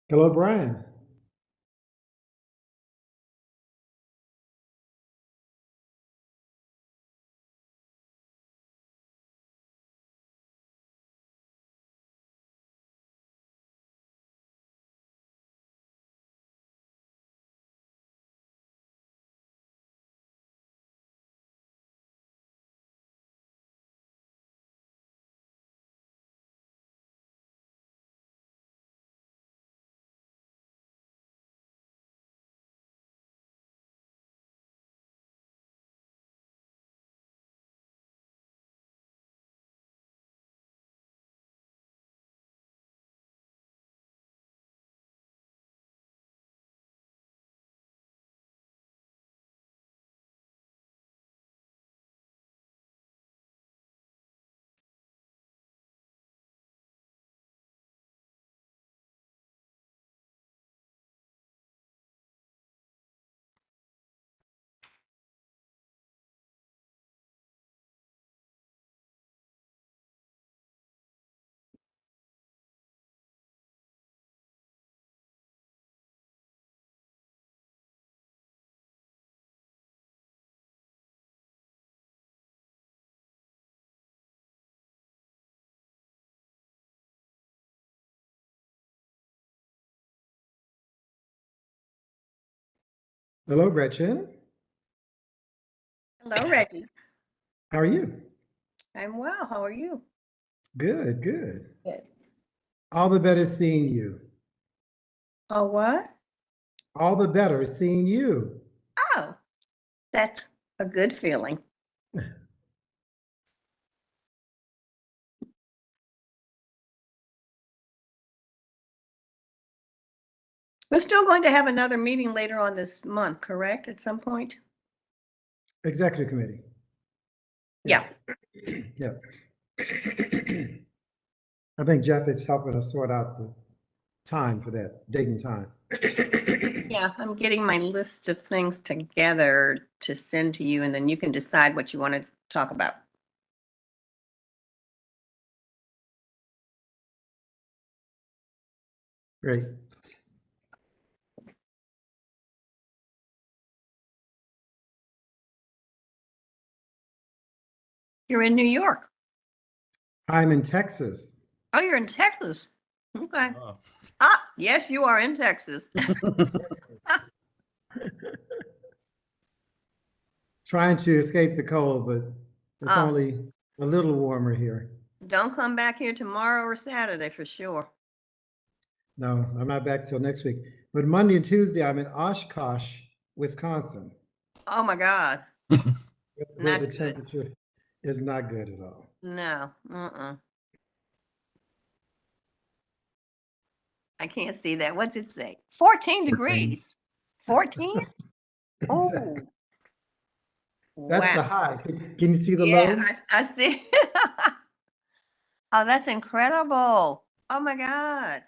Hello, Brian. Hello, Gretchen. Hello, Reggie. How are you? I'm well. How are you? Good, good. Good. All the better seeing you. Oh, what? All the better seeing you. Oh, that's a good feeling. We're still going to have another meeting later on this month, correct? At some point? Executive committee. Yeah. Yep. I think Jeff is helping us sort out the time for that, date and time. Yeah, I'm getting my list of things together to send to you, and then you can decide what you want to talk about. Great. You're in New York. I'm in Texas. Oh, you're in Texas. Okay. Oh. Ah, yes, you are in Texas. Trying to escape the cold, but it's Oh. only a little warmer here. Don't come back here tomorrow or Saturday for sure. No, I'm not back till next week. But Monday and Tuesday, I'm in Oshkosh, Wisconsin, Oh my God. where Not the good. temperature is not good at all. No. I can't see that. What's it say? 14 degrees. 14? Oh, Exactly. That's the wow. high. Can you see the Yeah, low? I see. Oh, that's incredible. Oh my God.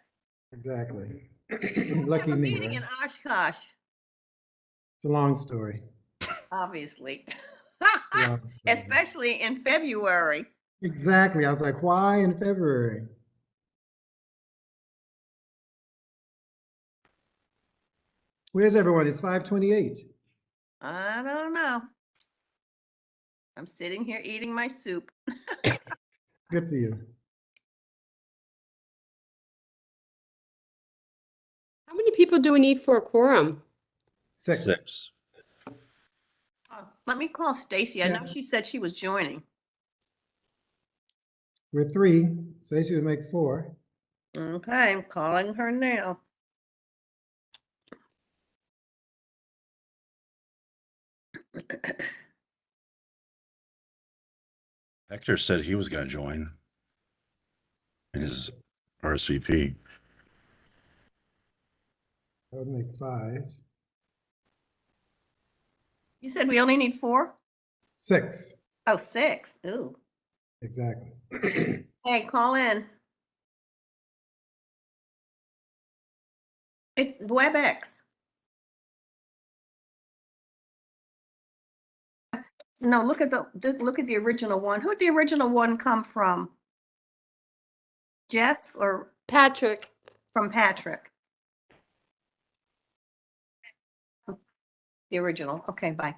Exactly. Who Lucky have a me, meeting right? in Oshkosh? It's a long story. Obviously. It's a long story. Especially in February. Exactly. I was like, why in February? Where's everyone? It's 5:28. I don't know. I'm sitting here eating my soup. Good for you. How many people do we need for a quorum? Six. Oh, let me call Stacy. I know she said she was joining. We're three. Stacey would make four. Okay, I'm calling her now. Hector said he was going to join in his RSVP. That would make five. You said we only need 4? Six. Oh, 6. Ooh. Exactly. Hey, call in. It's Webex. No, look at the original one. Who'd the original one come from? Jeff or Patrick. from Patrick? The original. Okay, bye.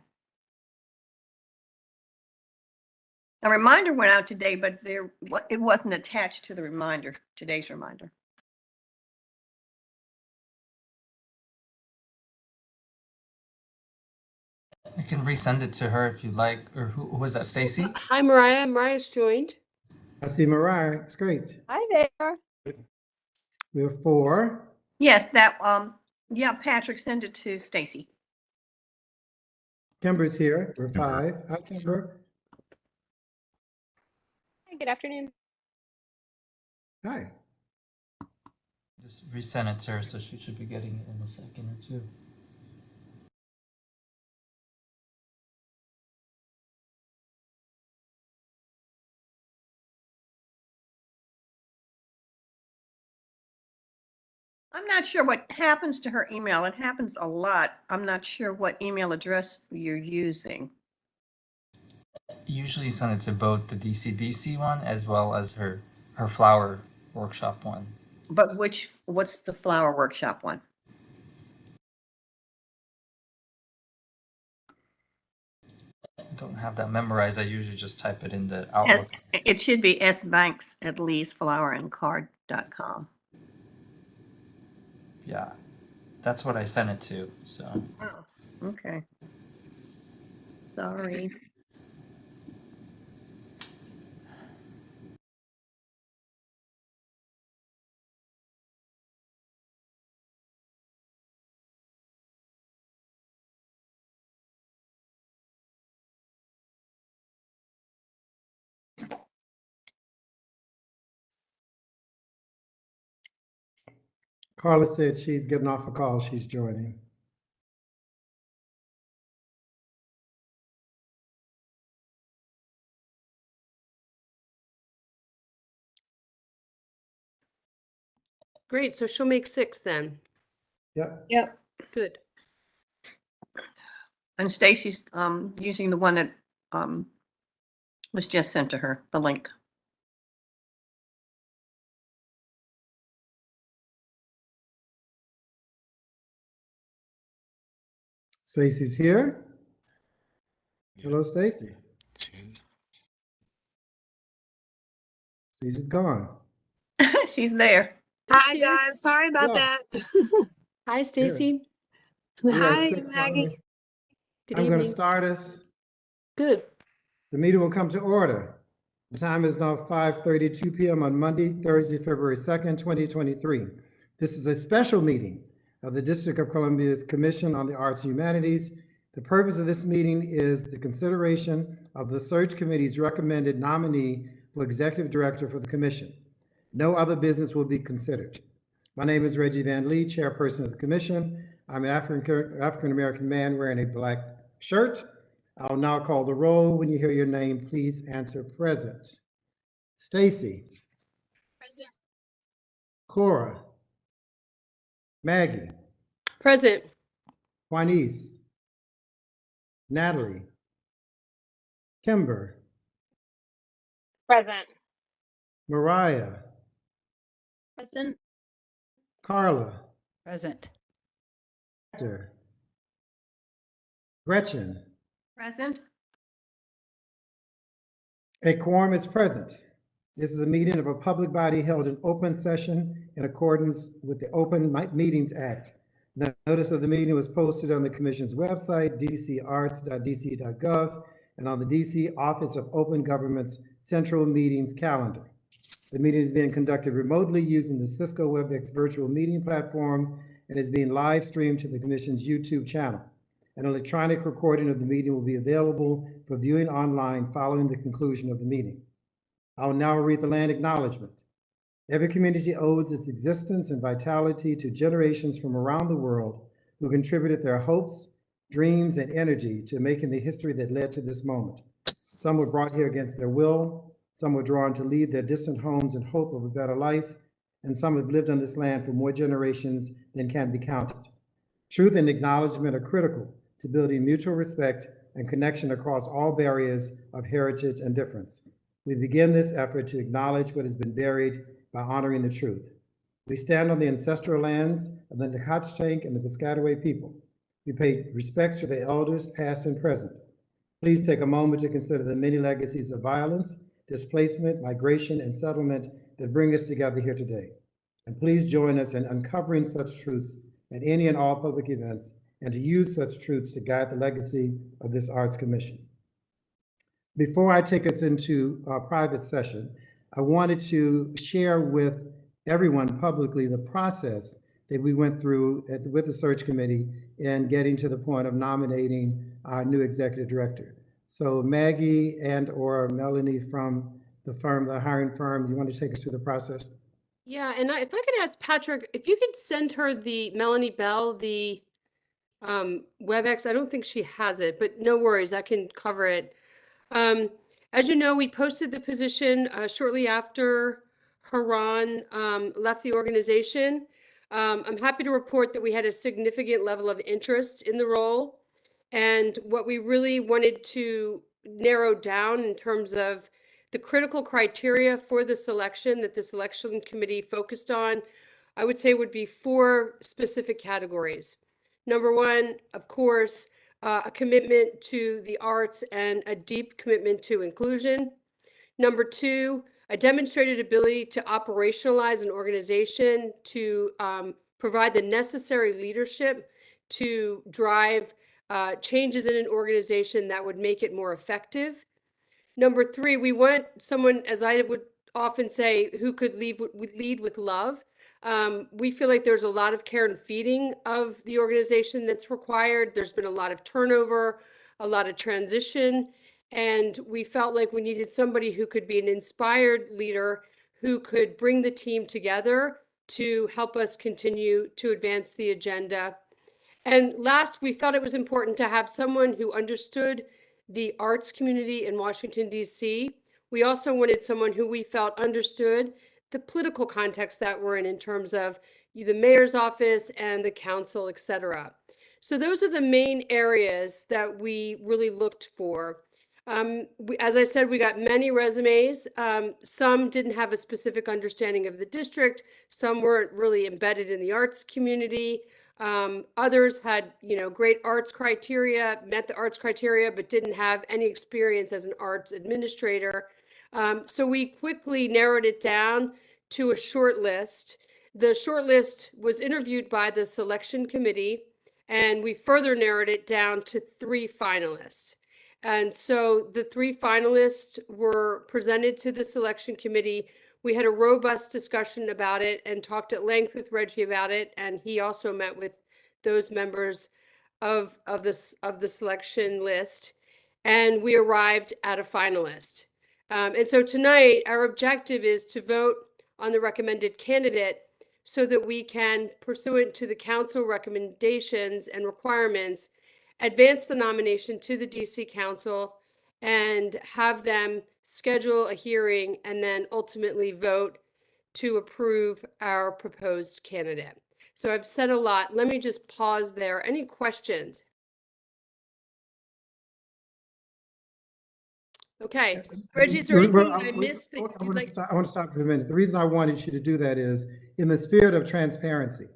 A reminder went out today, but it wasn't attached to the reminder, today's reminder. I can resend it to her if you'd like. Or who was that, Stacy? Hi, Mariah. Mariah's joined. I see Mariah. It's great. Hi there. We have 4. Yes, that, yeah, Patrick, send it to Stacy. Kimber's here. We're 5. Hi, Kimber. Hi, good afternoon. Hi. Just resend it to her, so she should be getting it in a second or two. I'm not sure what happens to her email. It happens a lot. I'm not sure what email address you're using. Usually send it to both the DCBC one as well as her flower workshop one. But what's the flower workshop one? I don't have that memorized. I usually just type it in the Outlook. It should be sbanks@leesflowerandcard.com. Yeah, that's what I sent it to. So Oh, okay. Sorry. Carla said she's getting off a call. She's joining. Great. So she'll make 6 then. Yep. Yep. Good. And Stacy's using the one that was just sent to her, the link. Stacy's here. Hello, Stacy. Stacy's gone. She's there. Hi She is. guys, sorry about Yeah. that. Hi, Stacy. We're at Hi 6 Maggie. only. Good I'm going to evening. start us. Good. The meeting will come to order. The time is now 5:32 p.m. on Monday, Thursday, February 2nd, 2023. This is a special meeting of the District of Columbia's Commission on the Arts and Humanities. The purpose of this meeting is the consideration of the search committee's recommended nominee for executive director for the commission. No other business will be considered. My name is Reggie Van Lee, chairperson of the commission. I'm an African-American man wearing a black shirt. I'll now call the roll. When you hear your name, please answer present. Stacy. Present. Cora. Maggie. Present. Juanice. Natalie. Kimber. Present. Mariah. Present. Carla. Present. Hector. Gretchen. Present. A quorum is present. This is a meeting of a public body held in open session in accordance with the Open Meetings Act. Notice of the meeting was posted on the Commission's website, dcarts.dc.gov, and on the DC Office of Open Government's Central Meetings calendar. The meeting is being conducted remotely using the Cisco Webex virtual meeting platform and is being live streamed to the Commission's YouTube channel. An electronic recording of the meeting will be available for viewing online following the conclusion of the meeting. I will now read the land acknowledgement. Every community owes its existence and vitality to generations from around the world who contributed their hopes, dreams, and energy to making the history that led to this moment. Some were brought here against their will, some were drawn to leave their distant homes in hope of a better life, and some have lived on this land for more generations than can be counted. Truth and acknowledgement are critical to building mutual respect and connection across all barriers of heritage and difference. We begin this effort to acknowledge what has been buried by honoring the truth. We stand on the ancestral lands of the Nacotchtank and the Piscataway people. We pay respects to the elders, past and present. Please take a moment to consider the many legacies of violence, displacement, migration, and settlement that bring us together here today. And please join us in uncovering such truths at any and all public events, and to use such truths to guide the legacy of this Arts Commission. Before I take us into our private session, I wanted to share with everyone publicly the process that we went through with the search committee in getting to the point of nominating our new executive director. So Maggie and or Melanie from the firm, the hiring firm, you want to take us through the process? Yeah, and if I could ask Patrick, if you could send her Melanie Bell, the Webex. I don't think she has it, but no worries, I can cover it. As you know, we posted the position shortly after Haran left the organization. I'm happy to report that we had a significant level of interest in the role. And what we really wanted to narrow down in terms of the critical criteria for the selection that the selection committee focused on, I would say would be 4 specific categories. Number 1, of course, a commitment to the arts and a deep commitment to inclusion. Number 2, a demonstrated ability to operationalize an organization to provide the necessary leadership to drive changes in an organization that would make it more effective. Number 3, we want someone, as I would often say, who could lead with love. We feel like there's a lot of care and feeding of the organization that's required. There's been a lot of turnover, a lot of transition, and we felt like we needed somebody who could be an inspired leader, who could bring the team together to help us continue to advance the agenda. And last, we felt it was important to have someone who understood the arts community in Washington, D.C. We also wanted someone who we felt understood the political context that we're in terms of the mayor's office and the council, et cetera. So those are the main areas that we really looked for. As I said, we got many resumes. Some didn't have a specific understanding of the district. Some weren't really embedded in the arts community. Others had, great arts criteria, met the arts criteria, but didn't have any experience as an arts administrator. So we quickly narrowed it down to a short list. The short list was interviewed by the selection committee, and we further narrowed it down to 3 finalists. And so the 3 finalists were presented to the selection committee. We had a robust discussion about it and talked at length with Reggie about it. And he also met with those members of the selection list. And we arrived at a finalist. And so tonight, our objective is to vote on the recommended candidate so that we can, pursuant to the council recommendations and requirements, advance the nomination to the DC Council and have them schedule a hearing and then ultimately vote to approve our proposed candidate. So I've said a lot. Let me just pause there. Any questions? Okay. Reggie, is there anything that I missed that you'd like? I want to stop for a minute. The reason I wanted you to do that is in the spirit of transparency.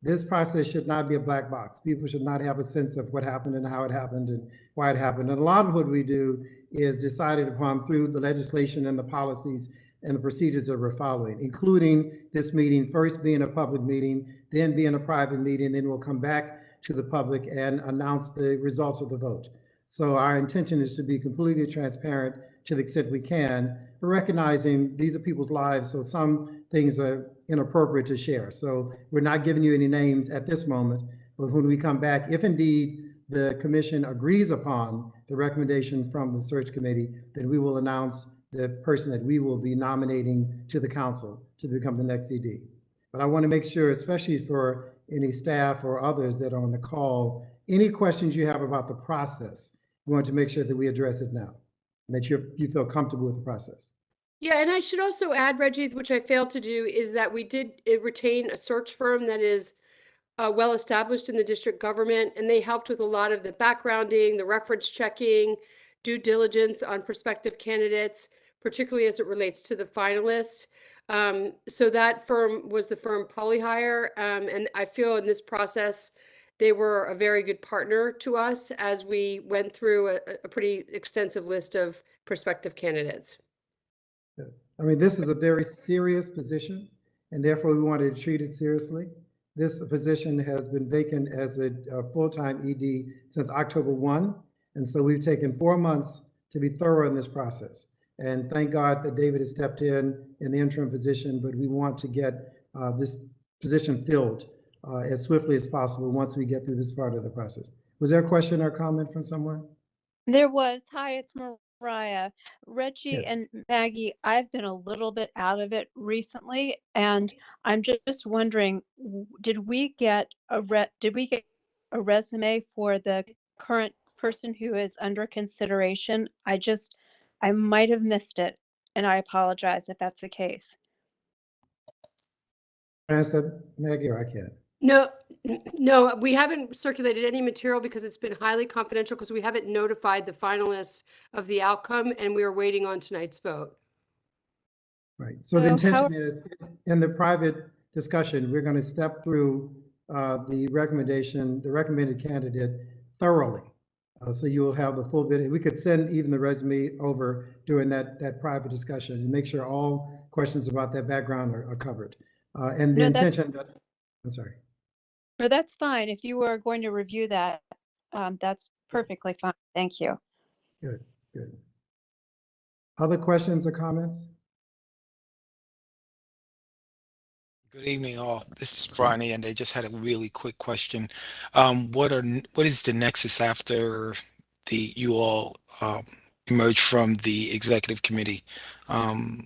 This process should not be a black box. People should not have a sense of what happened and how it happened and why it happened. And a lot of what we do is decided upon through the legislation and the policies and the procedures that we're following, including this meeting, first being a public meeting, then being a private meeting, then we'll come back to the public and announce the results of the vote. So our intention is to be completely transparent to the extent we can, but recognizing these are people's lives, so some things are inappropriate to share. So we're not giving you any names at this moment, but when we come back, if indeed the commission agrees upon the recommendation from the search committee, then we will announce the person that we will be nominating to the council to become the next ED. But I want to make sure, especially for any staff or others that are on the call, any questions you have about the process, we want to make sure that we address it now, and that you feel comfortable with the process. Yeah, and I should also add, Reggie, which I failed to do, is that we did retain a search firm that is well established in the district government, and they helped with a lot of the backgrounding, the reference checking, due diligence on prospective candidates, particularly as it relates to the finalists. So that firm was the firm Polyhire, and I feel in this process They were a very good partner to us as we went through a pretty extensive list of prospective candidates. I mean, this is a very serious position, and therefore we wanted to treat it seriously. This position has been vacant as a full-time ED since October 1, and so we've taken 4 months to be thorough in this process. And thank God that David has stepped in the interim position, but we want to get this position filled as swiftly as possible once we get through this part of the process. Was there a question or comment from someone? There was. Hi, it's Mariah. Reggie Yes. and Maggie, I've been a little bit out of it recently, and I'm just wondering, did we get a resume for the current person who is under consideration? I might have missed it, and I apologize if that's the case. Can I answer that, Maggie, or I can't? No, we haven't circulated any material because it's been highly confidential because we haven't notified the finalists of the outcome and we are waiting on tonight's vote. Right. So the So intention is in the private discussion, we're going to step through the recommended candidate thoroughly. So you will have the full bit. We could send even the resume over during that private discussion and make sure all questions about that background are covered. And the No, intention that, I'm sorry. No, that's fine. If you were going to review that, that's perfectly fine. Thank you. Good, good. Other questions or comments? Good evening, all. This is Bronny, and I just had a really quick question. What is the nexus after you all emerge from the executive committee?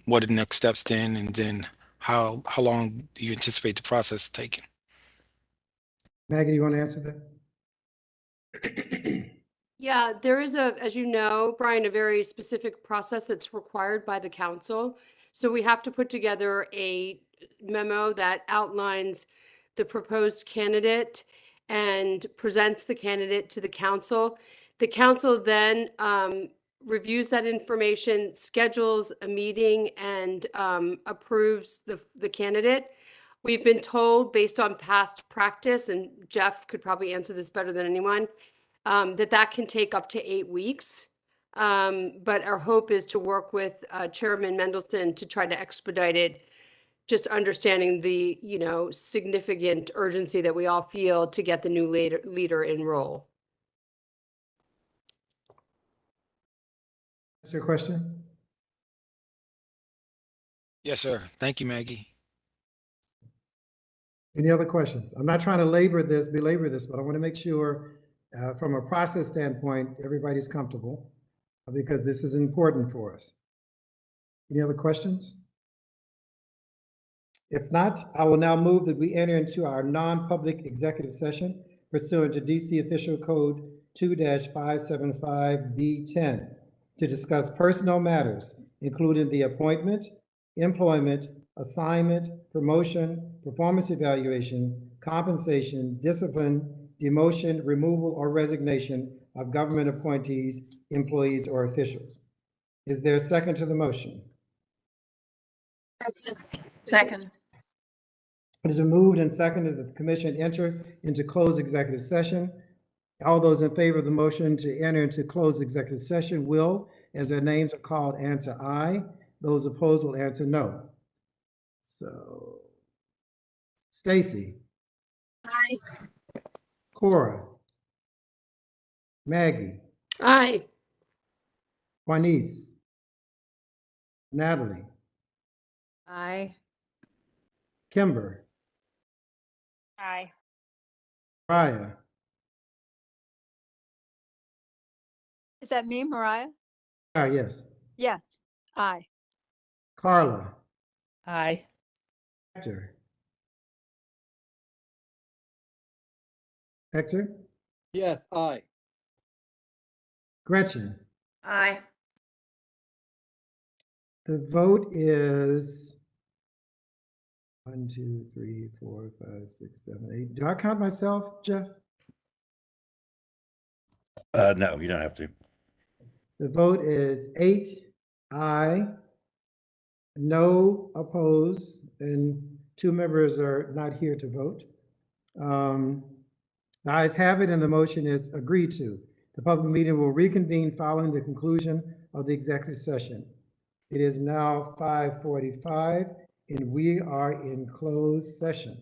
What are the next steps then, and then how long do you anticipate the process taking? Maggie, you want to answer that? Yeah, there is as you know, Brian, a very specific process that's required by the council. So we have to put together a memo that outlines the proposed candidate and presents the candidate to the council. The council then reviews that information, schedules a meeting, and approves the candidate. We've been told, based on past practice, and Jeff could probably answer this better than anyone, that can take up to 8 weeks. But our hope is to work with Chairman Mendelson to try to expedite it, just understanding the significant urgency that we all feel to get the new leader in role. That's your question? Yes, sir. Thank you, Maggie. Any other questions? I'm not trying to belabor this, but I want to make sure from a process standpoint, everybody's comfortable because this is important for us. Any other questions? If not, I will now move that we enter into our non-public executive session pursuant to DC Official Code 2-575B10 to discuss personnel matters, including the appointment, employment, assignment, promotion, performance evaluation, compensation, discipline, demotion, removal, or resignation of government appointees, employees, or officials. Is there a second to the motion? Second. It is moved and seconded that the commission enter into closed executive session. All those in favor of the motion to enter into closed executive session will, as their names are called, answer aye. Those opposed will answer no. So, Stacy. Aye. Cora. Maggie. Aye. Juanice. Natalie. Aye. Kimber. Aye. Mariah. Is that me, Mariah? Yes. Yes. Aye. Carla. Aye. Hector. Hector. Yes, aye. Gretchen. Aye. The vote is 1, 2, 3, 4, 5, 6, 7, 8. Do I count myself, Jeff? No, you don't have to. The vote is 8 aye, no opposed, and 2 members are not here to vote. The ayes have it and the motion is agreed to. The public meeting will reconvene following the conclusion of the executive session. It is now 5:45 and we are in closed session.